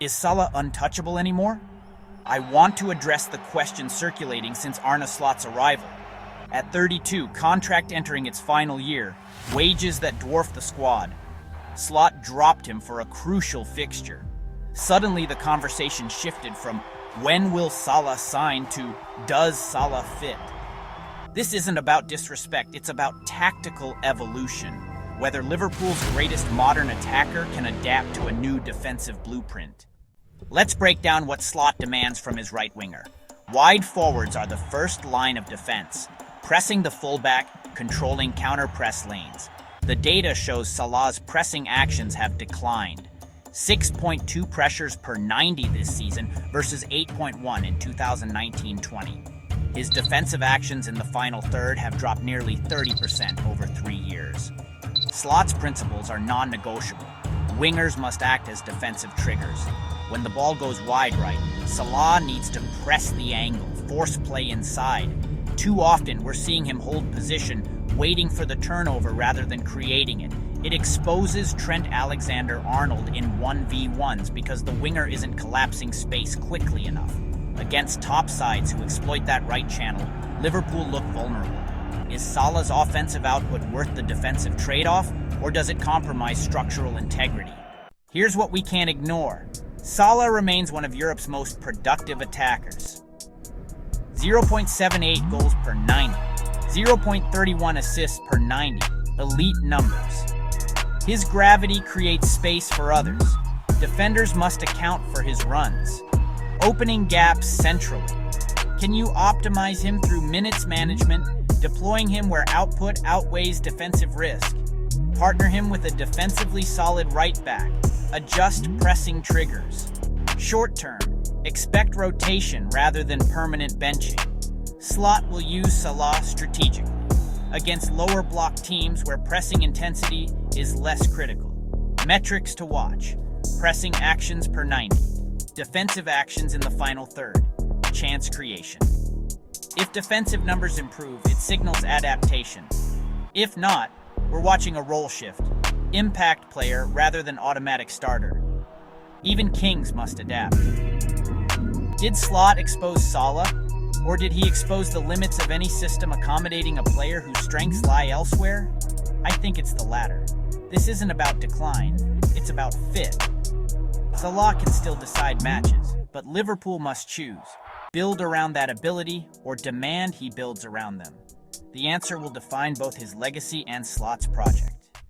Is Salah untouchable anymore? I want to address the question circulating since Arne Slot's arrival. At 32, contract entering its final year, wages that dwarf the squad. Slot dropped him for a crucial fixture. Suddenly the conversation shifted from when will Salah sign to does Salah fit? This isn't about disrespect, it's about tactical evolution. Whether Liverpool's greatest modern attacker can adapt to a new defensive blueprint. Let's break down what Slot demands from his right winger. Wide forwards are the first line of defense, pressing the fullback, controlling counter-press lanes. The data shows Salah's pressing actions have declined. 6.2 pressures per 90 this season versus 8.1 in 2019-20. His defensive actions in the final third have dropped nearly 30% over 3 years. Slot's principles are non-negotiable. Wingers must act as defensive triggers. When the ball goes wide right, Salah needs to press the angle, force play inside. Too often, we're seeing him hold position, waiting for the turnover rather than creating it. It exposes Trent Alexander-Arnold in 1v1s because the winger isn't collapsing space quickly enough. Against top sides who exploit that right channel, Liverpool look vulnerable. Is Salah's offensive output worth the defensive trade-off, or does it compromise structural integrity? Here's what we can't ignore. Salah remains one of Europe's most productive attackers. 0.78 goals per 90, 0.31 assists per 90, elite numbers. His gravity creates space for others. Defenders must account for his runs. Opening gaps centrally. Can you optimize him through minutes management, deploying him where output outweighs defensive risk? Partner him with a defensively solid right back. Adjust pressing triggers. Short term, expect rotation rather than permanent benching. Slot will use Salah strategically against lower block teams where pressing intensity is less critical. Metrics to watch: pressing actions per 90, defensive actions in the final third, chance creation. If defensive numbers improve, it signals adaptation. If not, we're watching a role shift, impact player rather than automatic starter. Even kings must adapt. Did Slot expose Salah, or did he expose the limits of any system accommodating a player whose strengths lie elsewhere? I think it's the latter. This isn't about decline, it's about fit. Salah can still decide matches, but Liverpool must choose. Build around that ability, or demand he builds around them. The answer will define both his legacy and Slot's project.